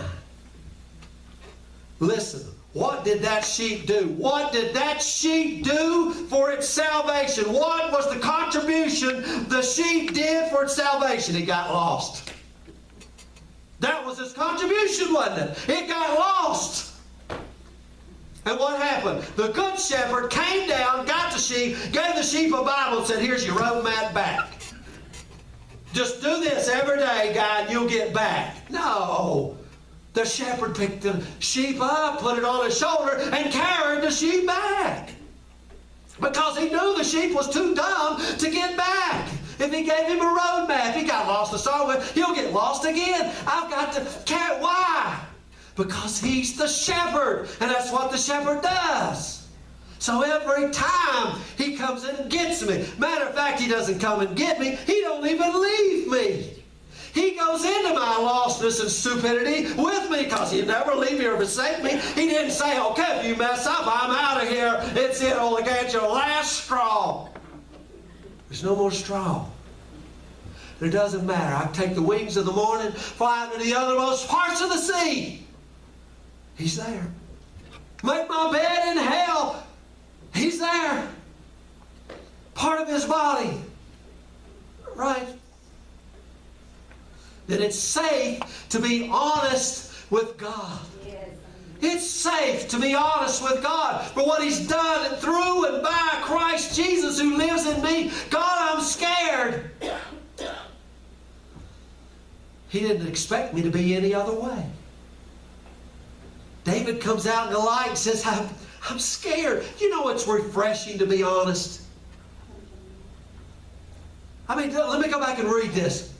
Speaker 1: Listen, what did that sheep do? What did that sheep do for its salvation? What was the contribution the sheep did for its salvation? It got lost. That was its contribution, wasn't it? It got lost. And what happened? The good shepherd came down, got the sheep, gave the sheep a Bible and said, here's your road map back. Just do this every day, guy, and you'll get back. No. The shepherd picked the sheep up, put it on his shoulder, and carried the sheep back. Because he knew the sheep was too dumb to get back. If he gave him a road map, he got lost to start with, he'll get lost again. I've got to carry. Why? Because He's the shepherd, and that's what the shepherd does. So every time He comes in and gets me. Matter of fact, He doesn't come and get me. He don't even leave me. He goes into my lostness and stupidity with me because He'll never leave me or forsake me. He didn't say, okay, if you mess up, I'm out of here. It's it. Only get your last straw. There's no more straw. It doesn't matter. I take the wings of the morning, fly to the uttermost parts of the sea. He's there. Make my bed in hell. He's there. Part of His body. Right? That it's safe to be honest with God. Yes. It's safe to be honest with God for what He's done through and by Christ Jesus who lives in me. God, I'm scared. He didn't expect me to be any other way. David comes out in the light and says, I'm scared. You know, it's refreshing to be honest. Let me go back and read this.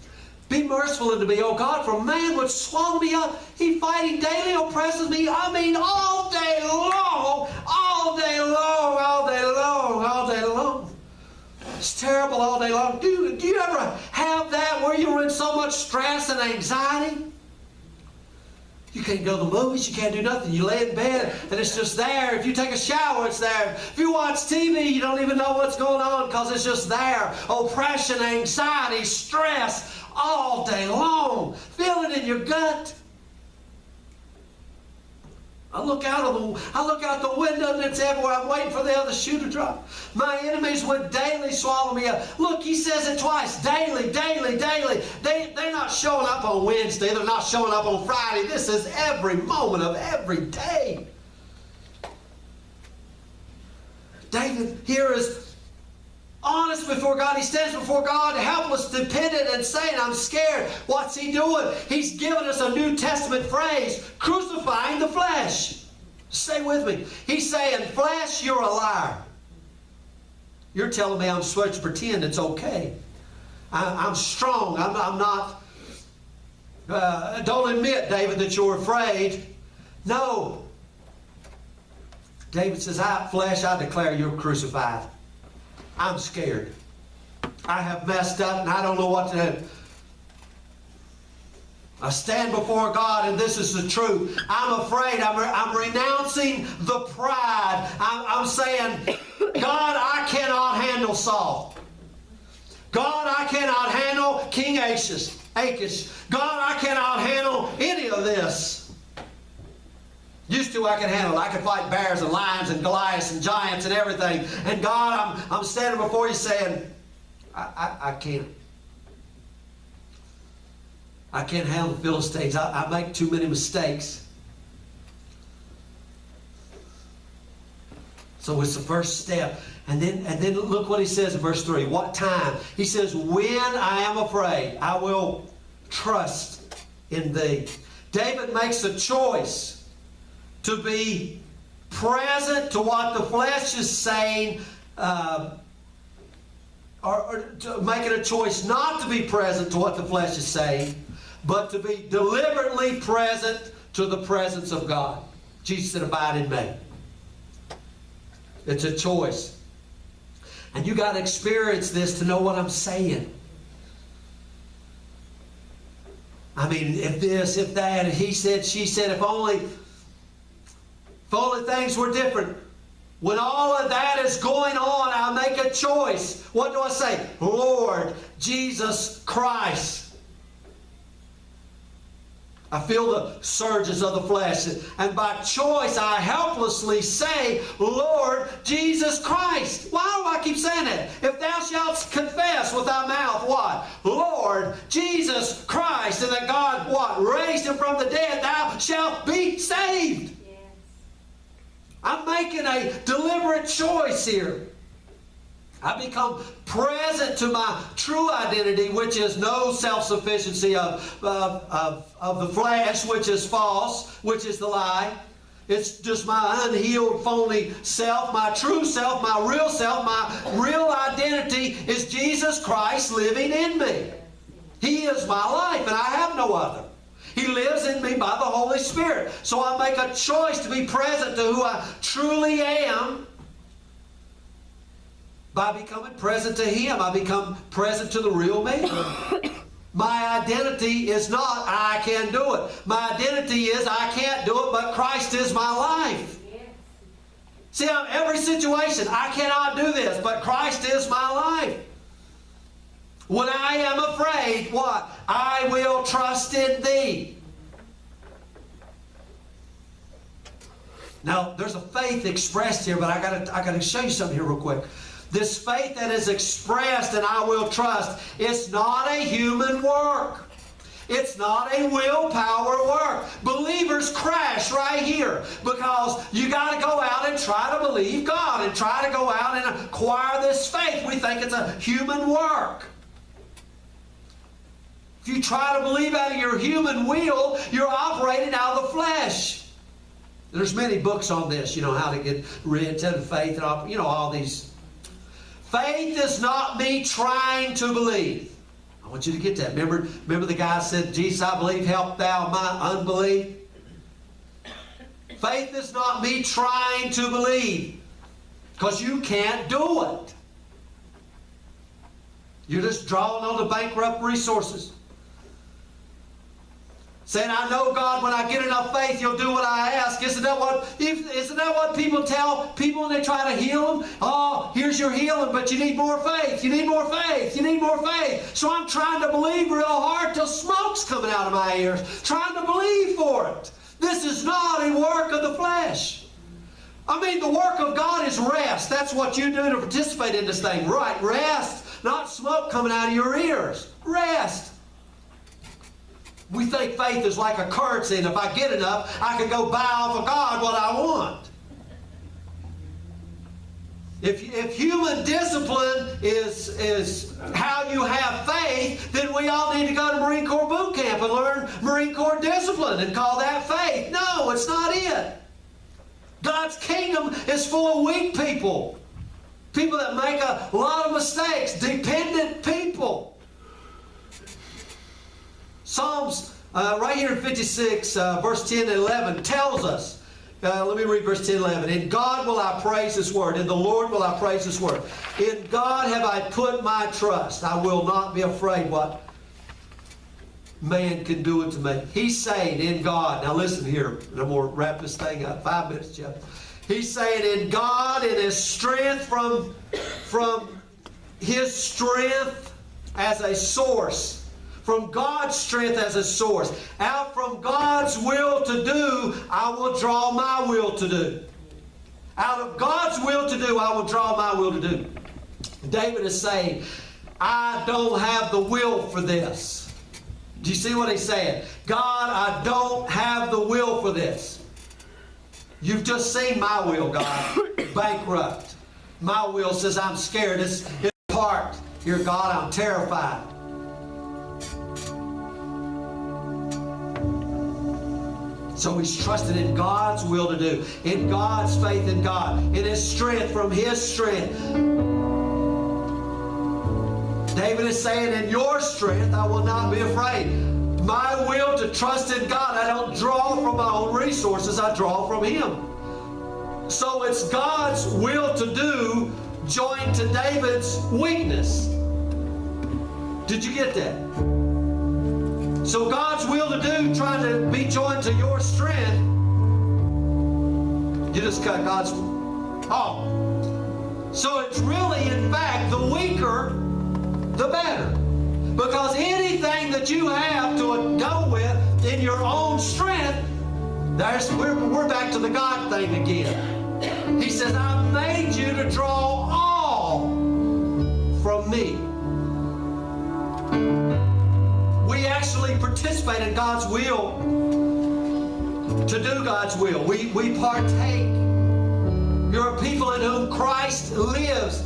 Speaker 1: Be merciful unto me, O God, for man would swallow me up. He fighting daily oppresses me. All day long, all day long, all day long, all day long. It's terrible all day long. Do you ever have that where you're in so much stress and anxiety? You can't go to the movies, you can't do nothing. You lay in bed and it's just there. If you take a shower, it's there. If you watch TV, you don't even know what's going on because it's just there. Oppression, anxiety, stress, all day long. Feel it in your gut. I look out the window and it's everywhere. I'm waiting for the other shoe to drop. My enemies would daily swallow me up. Look, He says it twice. Daily, daily, daily. They're not showing up on Wednesday. They're not showing up on Friday. This is every moment of every day. David here is honest before God. He stands before God, helpless, dependent, and saying, I'm scared. What's he doing? He's given us a New Testament phrase, crucifying the flesh. Stay with me. He's saying, flesh, you're a liar. You're telling me I'm supposed to pretend it's okay. I'm strong. I'm not. Don't admit, David, that you're afraid. No. David says, flesh, I declare you're crucified. I'm scared. I have messed up and I don't know what to do. I stand before God and this is the truth. I'm afraid. I'm renouncing the pride. I'm saying, God, I cannot handle Saul. God, I cannot handle King Achish. God, I cannot handle any of this. Used to I could handle it. I could fight bears and lions and Goliaths and giants and everything. And God, I'm standing before you saying, I can't. I can't handle the Philistines. I make too many mistakes. So it's the first step. And then look what he says in verse 3. What time? He says, when I am afraid, I will trust in thee. David makes a choice to be present to what the flesh is saying, or to making a choice not to be present to what the flesh is saying, but to be deliberately present to the presence of God. Jesus said, abide in me. It's a choice. And you got to experience this to know what I'm saying. I mean, if this, if that, if he said, she said, if only things were different. When all of that is going on, I make a choice. What do I say? Lord Jesus Christ. I feel the surges of the flesh. And by choice, I helplessly say, Lord Jesus Christ. Why do I keep saying that? If thou shalt confess with thy mouth, what? Lord Jesus Christ. And that God, what? Raised him from the dead, thou shalt be saved. Yes. I'm making a deliberate choice here. I become present to my true identity, which is no self-sufficiency of the flesh, which is false, which is the lie. It's just my unhealed, phony self, my true self, my real self. My real identity is Jesus Christ living in me. He is my life, and I have no other. He lives in me by the Holy Spirit. So I make a choice to be present to who I truly am. By becoming present to Him, I become present to the real me. My identity is not, I can do it. My identity is, I can't do it, but Christ is my life. Yes. See, every situation, I cannot do this, but Christ is my life. When I am afraid, what? I will trust in Thee. Now, there's a faith expressed here, but I gotta show you something here real quick. This faith that is expressed and I will trust, it's not a human work. It's not a willpower work. Believers crash right here because you got to go out and try to believe God and try to go out and acquire this faith. We think it's a human work. If you try to believe out of your human will, you're operating out of the flesh. There's many books on this, how to get rid of faith and all these. Faith is not me trying to believe. I want you to get that. Remember the guy said, Jesus, I believe, help thou my unbelief. Faith is not me trying to believe, because you can't do it. You're just drawing on the bankrupt resources. Saying, I know God, when I get enough faith, He'll do what I ask. Isn't that what people tell people when they try to heal them? Oh, here's your healing, but you need more faith. You need more faith. You need more faith. So I'm trying to believe real hard till smoke's coming out of my ears. Trying to believe for it. This is not a work of the flesh. I mean, the work of God is rest. That's what you do to participate in this thing. Right, rest. Not smoke coming out of your ears. Rest. We think faith is like a currency, and if I get enough, I can go buy off of God what I want. If human discipline is how you have faith, then we all need to go to Marine Corps boot camp and learn Marine Corps discipline and call that faith. No, it's not it. God's kingdom is full of weak people. People that make a lot of mistakes. Dependent people. Psalms, right here in 56, verse 10 and 11, tells us, let me read verse 10 and 11. In God will I praise His word. In the Lord will I praise His word. In God have I put my trust. I will not be afraid what man can do it to me. He's saying in God. Now listen here. And I'm going to wrap this thing up. 5 minutes, Jeff. He's saying in God, in His strength from His strength as a source. From God's strength as a source. Out from God's will to do, I will draw my will to do. Out of God's will to do, I will draw my will to do. David is saying, I don't have the will for this. Do you see what he's saying? God, I don't have the will for this. You've just seen my will, God, bankrupt. My will says I'm scared. It's apart. Here, God, I'm terrified. So he's trusted in God's will to do, in God's faith in God, in His strength, from His strength. David is saying, in your strength, I will not be afraid. My will to trust in God, I don't draw from my own resources, I draw from Him. So it's God's will to do joined to David's weakness. Did you get that? So God's will to do trying to be joined to your strength, you just cut God's off. So it's really, in fact, the weaker, the better. Because anything that you have to go with in your own strength, we're back to the God thing again. He says, I made you to draw all from me. We actually participate in God's will to do God's will. We partake. You're a people in whom Christ lives,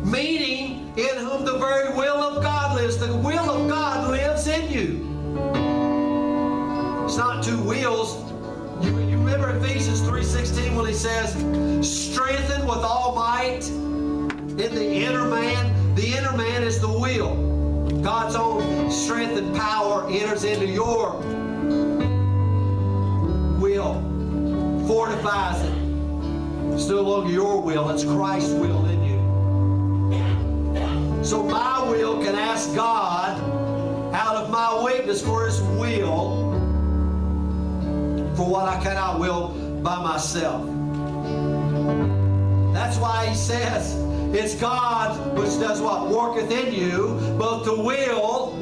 Speaker 1: meaning in whom the very will of God lives. The will of God lives in you. It's not two wheels. You remember Ephesians 3:16 when he says, strengthen with all might in the inner man. The inner man is the will. God's own strength and power enters into your will, fortifies it. It's no longer your will, it's Christ's will in you. So my will can ask God out of my weakness for His will for what I cannot will by myself. That's why He says, it's God which does what? Worketh in you, both to will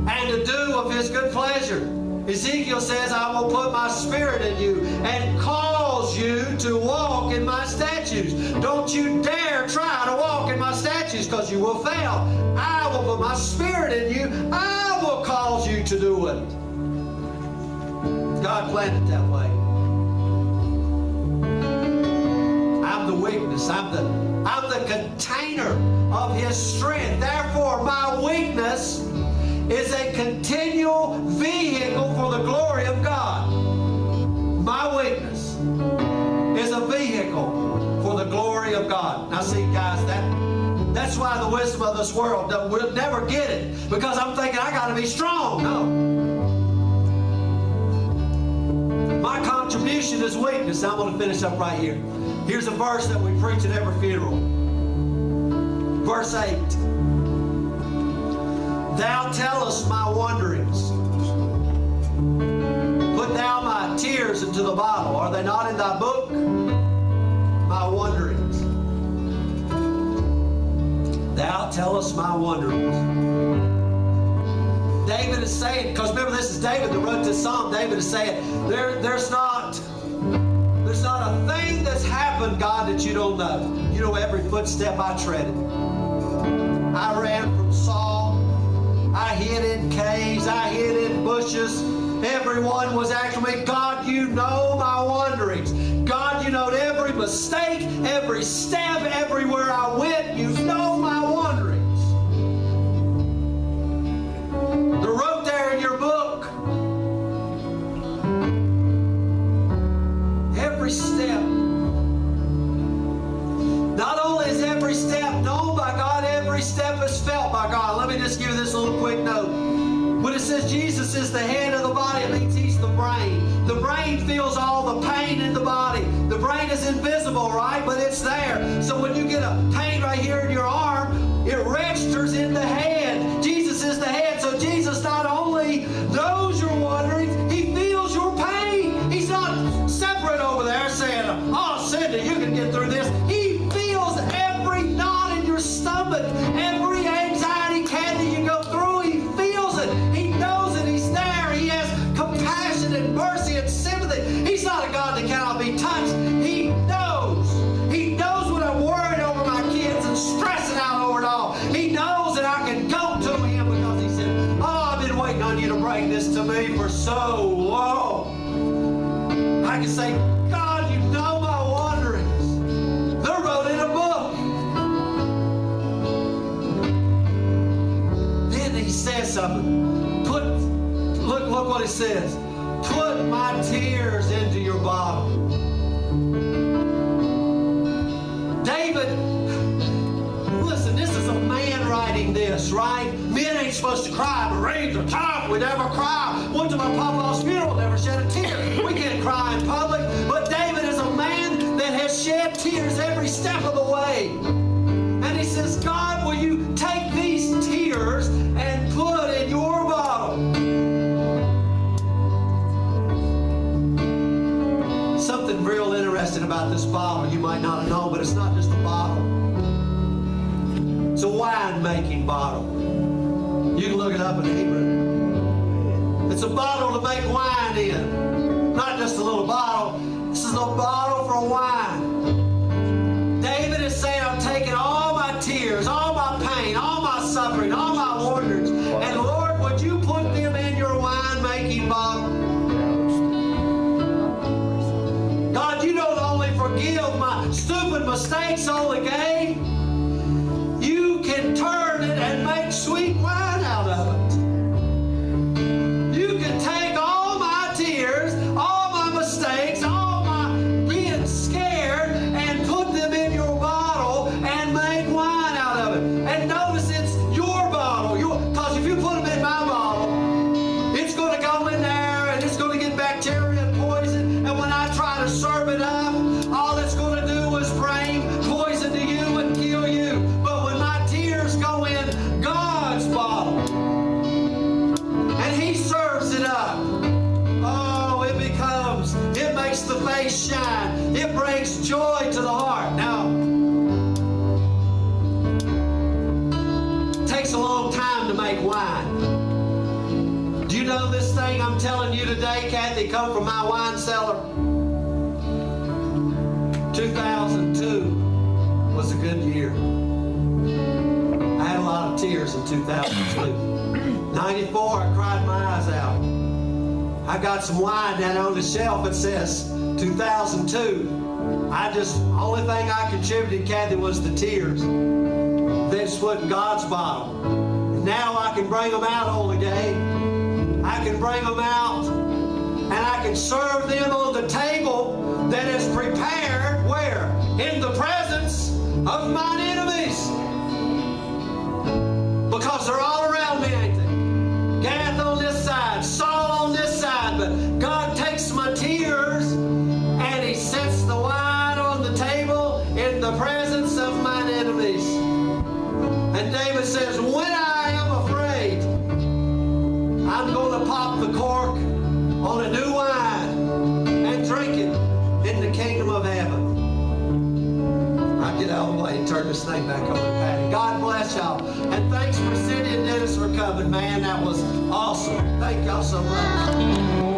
Speaker 1: and to do of His good pleasure. Ezekiel says, I will put my spirit in you and cause you to walk in my statutes. Don't you dare try to walk in my statutes, because you will fail. I will put my spirit in you. I will cause you to do it. God planned it that way. I'm the weakness. I'm the container of His strength. Therefore, my weakness is a continual vehicle for the glory of God. My weakness is a vehicle for the glory of God. Now see, guys, that's why the wisdom of this world will never get it. Because I'm thinking, I got to be strong. No. My contribution is weakness. I'm going to finish up right here. Here's a verse that we preach at every funeral. Verse 8. Thou tellest my wanderings. Put thou my tears into the bottle. Are they not in thy book? My wanderings. Thou tellest my wanderings. David is saying, because remember, this is David that wrote this psalm. David is saying, there's not a thing that's happened, God, that you don't know. You know every footstep I treaded. I ran from Saul. I hid in caves. I hid in bushes. Everyone was after me. God, you know my wanderings. God, you know every mistake, every step, everywhere I went. You know my wanderings. They're wrote there in your book. Every step. Not only is every step known by God, every step is felt by God. Let me just give you this little quick note. When it says Jesus is the head of the body, it means He's the brain. The brain feels all the pain in the body. The brain is invisible, right? But it's there. So when you get a pain right here in your arm, it registers in the head. Jesus is the head. So Jesus not only knows your wanderings, He feels your pain. He's not separate over there saying, oh, Cindy, you can get through this. He feels every knot in your stomach, every anxiety candy you go through. He feels it. He knows it. He's there. He has compassion and mercy and sympathy. He's not a God that cannot be touched. He knows. He knows when I'm worried over my kids and stressing out over it all. He knows that I can go to Him because He said, oh, I've been waiting on you to bring this to me for so long. I can say, God, you know my wanderings. They're wrote in a book. Then He says something. Look what He says. Put my tears into your bottle. David, listen, this is a man writing this, right? Men ain't supposed to cry, but rains are tough. We never cry. Went to my papa's funeral, never shed a tear. We can't cry in public. But David is a man that has shed tears every step of the way. And he says, God, will you take these tears and put in your bottle? Something real interesting about this bottle you might not have known, but it's not just a bottle. It's a wine-making bottle. You can look it up in Hebrew. It's a bottle to make wine in. Not just a little bottle. This is a bottle for wine. David is saying, I'm taking all my tears, all my pain, all my suffering, all my wanderings, and Lord, would you put them in your wine-making bottle? God, you don't only forgive my stupid mistakes on the game. You can turn it and make sweet wine out of it. You can take all my tears, all my mistakes, all my being scared, and put them in your bottle and make wine out of it. And notice it's your bottle. Because if you put them in my bottle, it's going to go in there and it's going to get bacteria and poison. And when I try to serve it up, all it's going to do is bring poison to you and kill you. But when my tears go in God's bottle and He serves it up, oh, it makes the face shine. It brings joy to the heart. Now, it takes a long time to make wine. Do you know this thing I'm telling you today, Kathy, come from my wine cellar? 2002 was a good year. I had a lot of tears in 2002. 94, I cried my eyes out. I got some wine down on the shelf that says 2002. Only thing I contributed, Kathy, was the tears. Then put in God's bottle. Now I can bring them out, Holy Day. I can bring them out and I can serve them on the table that is prepared, where? In the presence of mine enemies. Because they're all around me, ain't they? Gath on this side, Saul on this side, but God takes my tears and He sets the wine on the table in the presence of mine enemies. And David says, when I am afraid, I'm going to pop the cork on a new wine and drink it in the kingdom of heaven. I'll get out of the way and turn this thing back over to Patty. God bless y'all. And thanks for Cindy and Dennis for coming, man. That was awesome. Thank y'all so much.